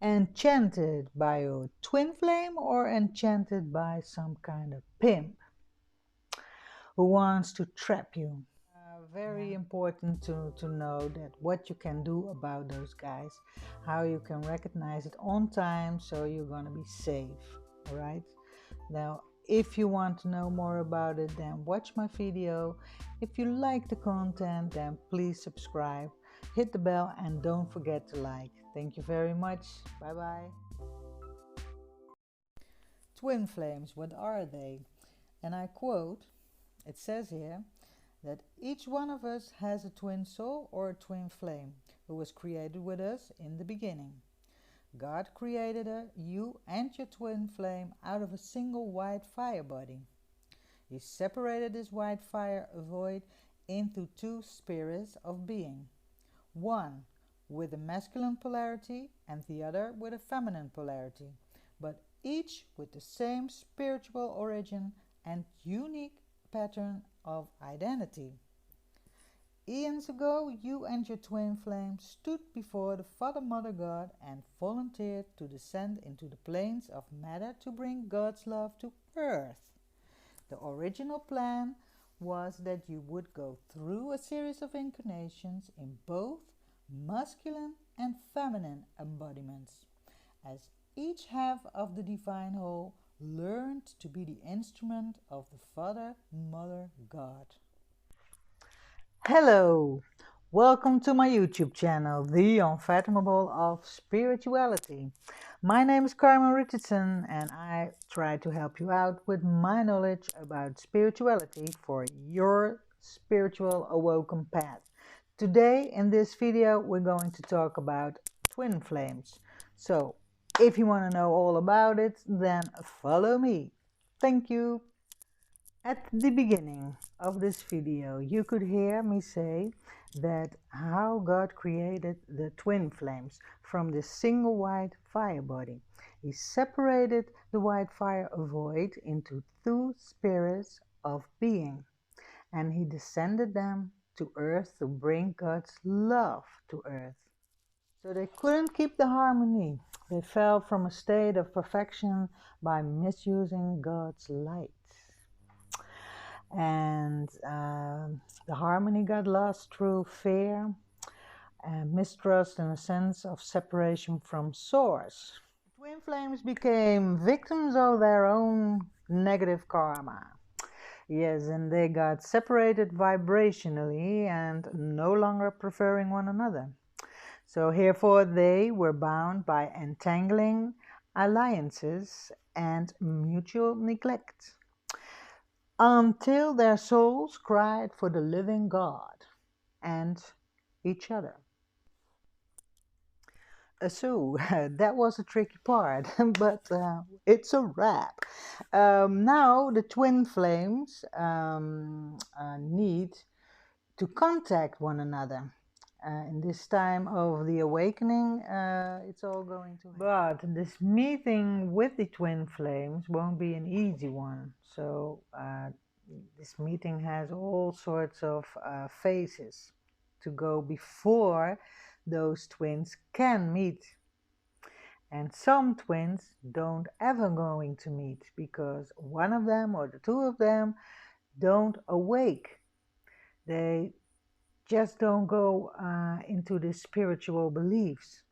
Enchanted by your twin flame or enchanted by some kind of pimp who wants to trap you? Very important to know that what you can do about those guys, how you can recognize it on time so you're gonna be safe. All right, now if you want to know more about it, then watch my video. If you like the content, then please subscribe, hit the bell, and don't forget to like. Thank you very much. Bye bye. Twin flames, what are they? And I quote, it says here that each one of us has a twin soul or a twin flame who was created with us in the beginning. God created you and your twin flame out of a single white fire body. He separated this white fire void into two spirits of being, one with a masculine polarity and the other with a feminine polarity, but each with the same spiritual origin and unique pattern of identity. Eons ago, you and your twin flame stood before the Father Mother God and volunteered to descend into the planes of matter to bring God's love to earth. The original plan was that you would go through a series of incarnations in both masculine and feminine embodiments, as each half of the divine whole learned to be the instrument of the Father, Mother, God. Hello, welcome to my YouTube channel, The Unfathomable of Spirituality. My name is Carmen Richardson and I try to help you out with my knowledge about spirituality for your spiritual awoken path. Today in this video we're going to talk about twin flames. So if you want to know all about it, then follow me. Thank you. At the beginning of this video, you could hear me say that how God created the twin flames from this single white fire body. He separated the white fire void into two spirits of being, and he descended them to earth to bring God's love to earth. So they couldn't keep the harmony. They fell from a state of perfection by misusing God's light. And the harmony got lost through fear and mistrust and a sense of separation from source. Twin flames became victims of their own negative karma. Yes, and they got separated vibrationally and no longer preferring one another. So herefore they were bound by entangling alliances and mutual neglect, until their souls cried for the living God and each other. So that was a tricky part, but it's a wrap. Now the twin flames need to contact one another. In this time of the awakening, it's all going to happen. But this meeting with the twin flames won't be an easy one. So this meeting has all sorts of phases to go before those twins can meet. And some twins don't ever going to meet because one of them or the two of them don't awake. They just don't go into the spiritual beliefs,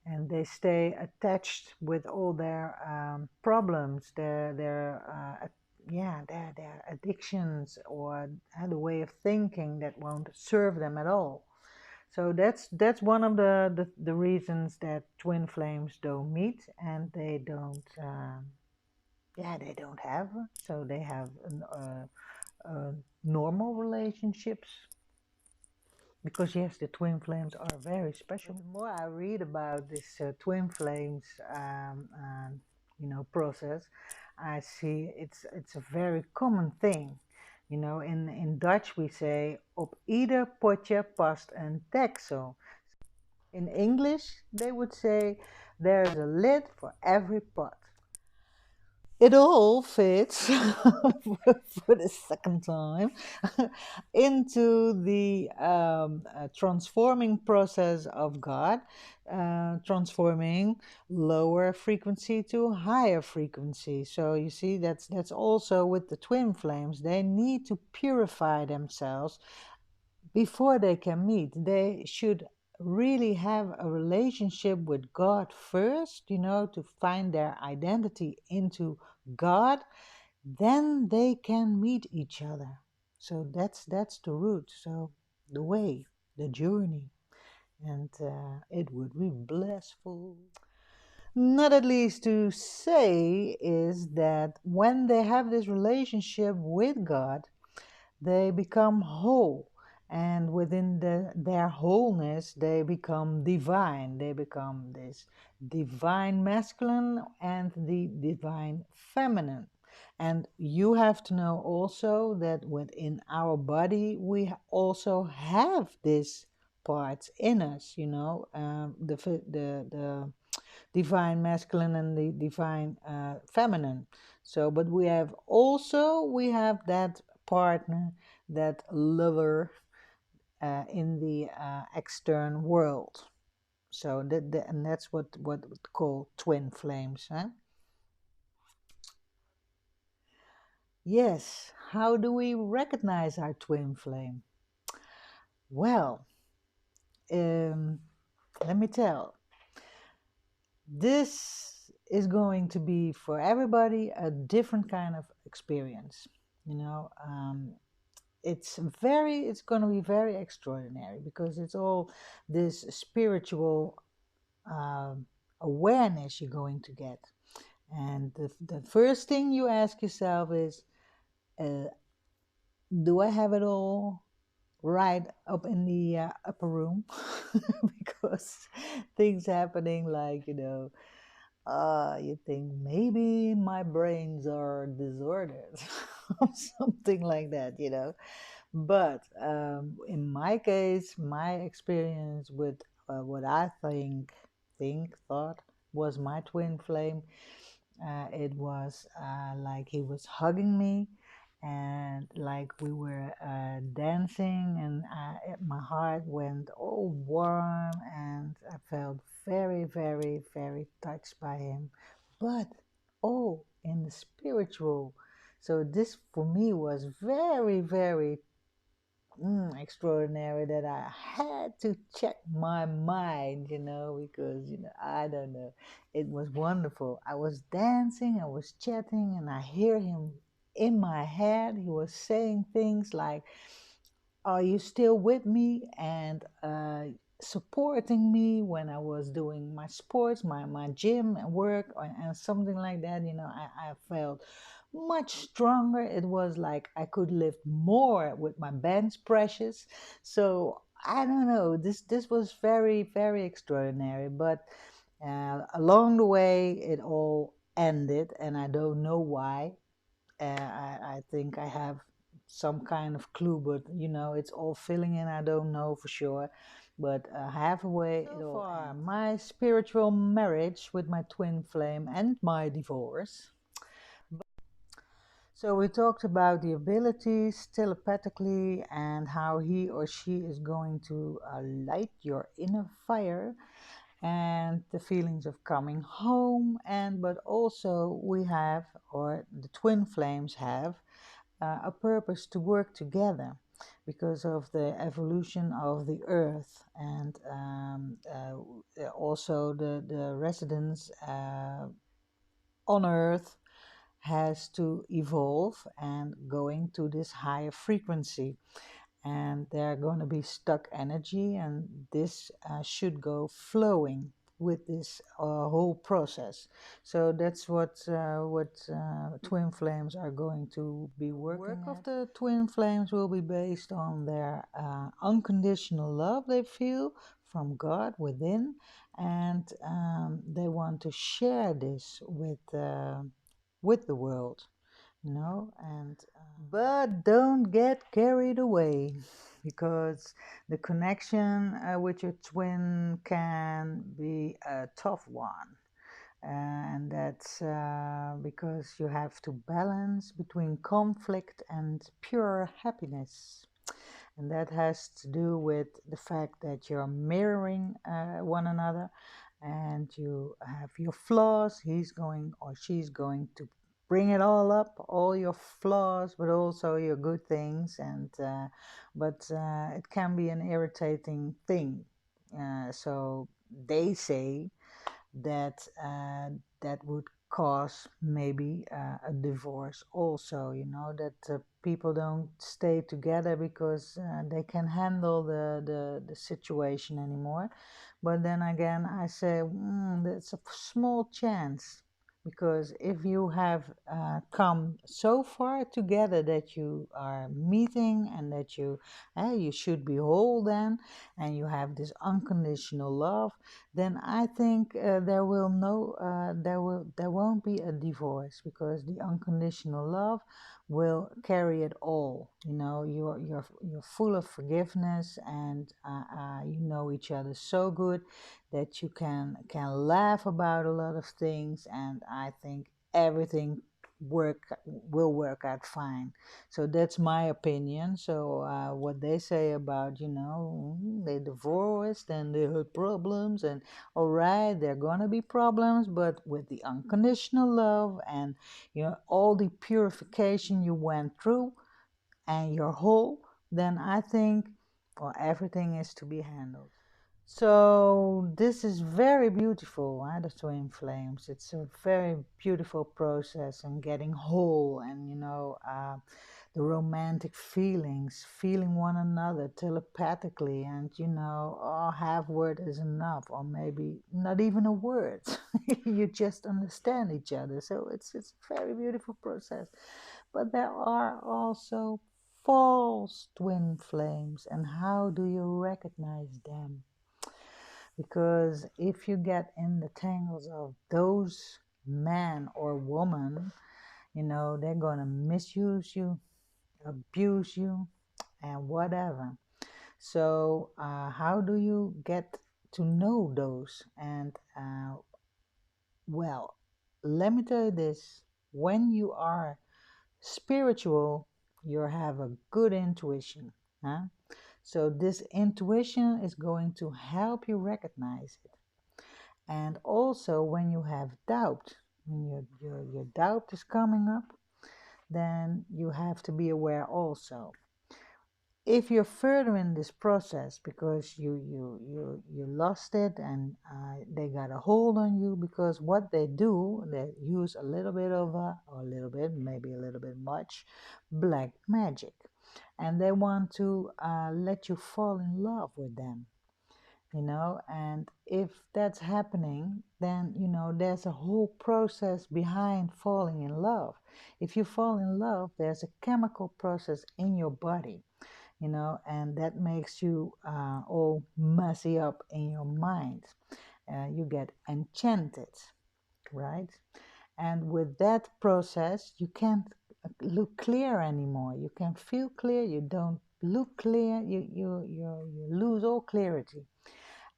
and they stay attached with all their problems, their addictions, or the way of thinking that won't serve them at all. So that's one of the reasons that twin flames don't meet, and they don't they don't have, so they have normal relationships. Because yes, the twin flames are very special. But the more I read about this twin flames, process, I see it's a very common thing. You know, in Dutch we say op ieder potje past een deksel. In English they would say there's a lid for every pot. it all fits for the second time into the transforming process of God, transforming lower frequency to higher frequency. So you see, that's also with the twin flames. They need to purify themselves before they can meet. They should really have a relationship with God first, to find their identity into God. Then they can meet each other. So that's the route. So the way, the journey, and it would be blissful. Not at least to say is that when they have this relationship with God, they become whole, and within their wholeness they become divine. They become this divine masculine and the divine feminine. And you have to know also that within our body we also have this parts in us, the divine masculine and the divine feminine. So, but we have that partner, that lover in the external world. So and that's what we call twin flames. Huh? Yes. How do we recognize our twin flame? Well, um, let me tell. This is going to be for everybody a different kind of experience. You know, it's going to be very extraordinary because it's all this spiritual um awareness you're going to get. And the first thing you ask yourself is, uh, do I have it all right up in the upper room? Because things happening like, you think maybe my brains are disordered or something like that. But in my case, my experience with what I thought was my twin flame, it was like he was hugging me, and like we were dancing, and my heart went all warm, and I felt very, very, very touched by him, but all in the spiritual. So this for me was very, very extraordinary, that I had to check my mind, because, I don't know. It was wonderful. I was dancing, I was chatting, and I hear him in my head. He was saying things like, are you still with me? And supporting me when I was doing my sports, my gym and work, and something like that. I felt much stronger. It was like I could lift more with my bench presses. So I don't know. This was very, very extraordinary. But along the way, it all ended, and I don't know why. I think I have some kind of clue, but it's all filling in. I don't know for sure, but halfway it all far, my spiritual marriage with my twin flame and my divorce. So we talked about the abilities telepathically and how he or she is going to light your inner fire, and the feelings of coming home. And but also we have, or the twin flames have, a purpose to work together because of the evolution of the earth, and also the residents on earth has to evolve and going to this higher frequency, and they're going to be stuck energy, and this should go flowing with this whole process. So that's what twin flames are going to be working work at. Of the twin flames will be based on their unconditional love they feel from God within, and they want to share this with the world, and but don't get carried away, because the connection with your twin can be a tough one. And that's because you have to balance between conflict and pure happiness. And that has to do with the fact that you're mirroring one another, and you have your flaws. He's going or she's going to bring it all up, all your flaws, but also your good things. And but it can be an irritating thing. So they say that that would cause maybe a divorce also, that people don't stay together because they can handle the situation anymore. But then again, I say, that's a small chance, because if you have come so far together that you are meeting, and that you should be whole then, and you have this unconditional love, then I think there won't be a divorce, because the unconditional love will carry it all. You're full of forgiveness, and you know each other so good that you can laugh about a lot of things, and I think everything will work out fine. So that's my opinion. So what they say about, they divorced and they had problems, and all right, there are gonna be problems, but with the unconditional love, and all the purification you went through, and you're whole, then I think, well, everything is to be handled. So this is very beautiful, the twin flames. It's a very beautiful process, and getting whole, and the romantic feelings, feeling one another telepathically, and half word is enough, or maybe not even a word. You just understand each other. So it's a very beautiful process. But there are also false twin flames, and how do you recognize them? Because if you get in the tangles of those man or woman, they're gonna misuse you, abuse you, and whatever. So how do you get to know those? And well, let me tell you this: when you are spiritual, you have a good intuition, huh? So this intuition is going to help you recognize it. And also, when you have doubt, when your doubt is coming up, then you have to be aware also. If you're further in this process because you lost it, and they got a hold on you, because what they do, they use a little bit of or a little bit, maybe a little bit much, black magic, and they want to let you fall in love with them. And if that's happening, then there's a whole process behind falling in love. If you fall in love, there's a chemical process in your body, and that makes you all messy up in your mind. You get enchanted, right? And with that process, you can't look clear anymore. You can feel clear, you don't look clear, you lose all clarity.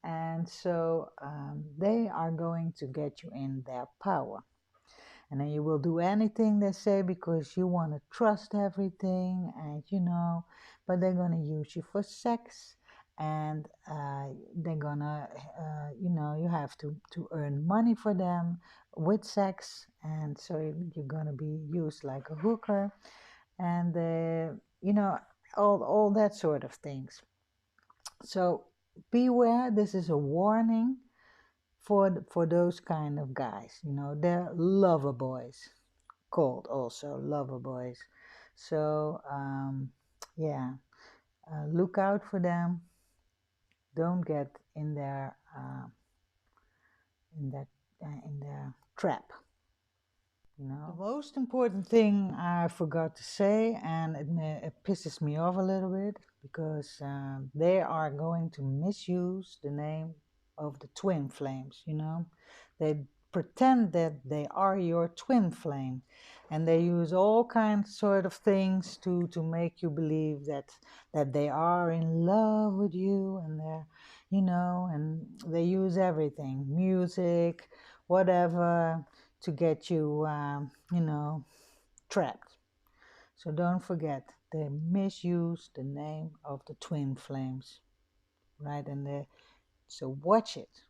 And so they are going to get you in their power. And then you will do anything they say, because you want to trust everything, and but they're going to use you for sex, and they're going to, you have to earn money for them with sex, and so you're going to be used like a hooker, and, all that sort of things. So beware, this is a warning for those kind of guys. They're lover boys, called also lover boys. So yeah, look out for them. Don't get in their in that in their trap. The most important thing I forgot to say, and it pisses me off a little bit, because they are going to misuse the name of the twin flames. They pretend that they are your twin flame, and they use all kinds sort of things to make you believe that they are in love with you, and they're and they use everything, music, whatever to get you, trapped. So don't forget, they misuse the name of the twin flames, right? So watch it.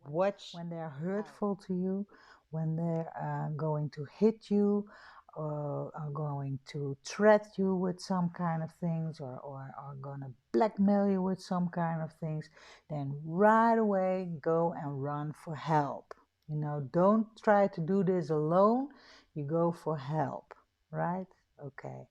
Watch when they're hurtful to you, when they're going to hit you, or are going to threat you with some kind of things, or are going to blackmail you with some kind of things. Then right away go and run for help. Don't try to do this alone. You go for help, right? Okay.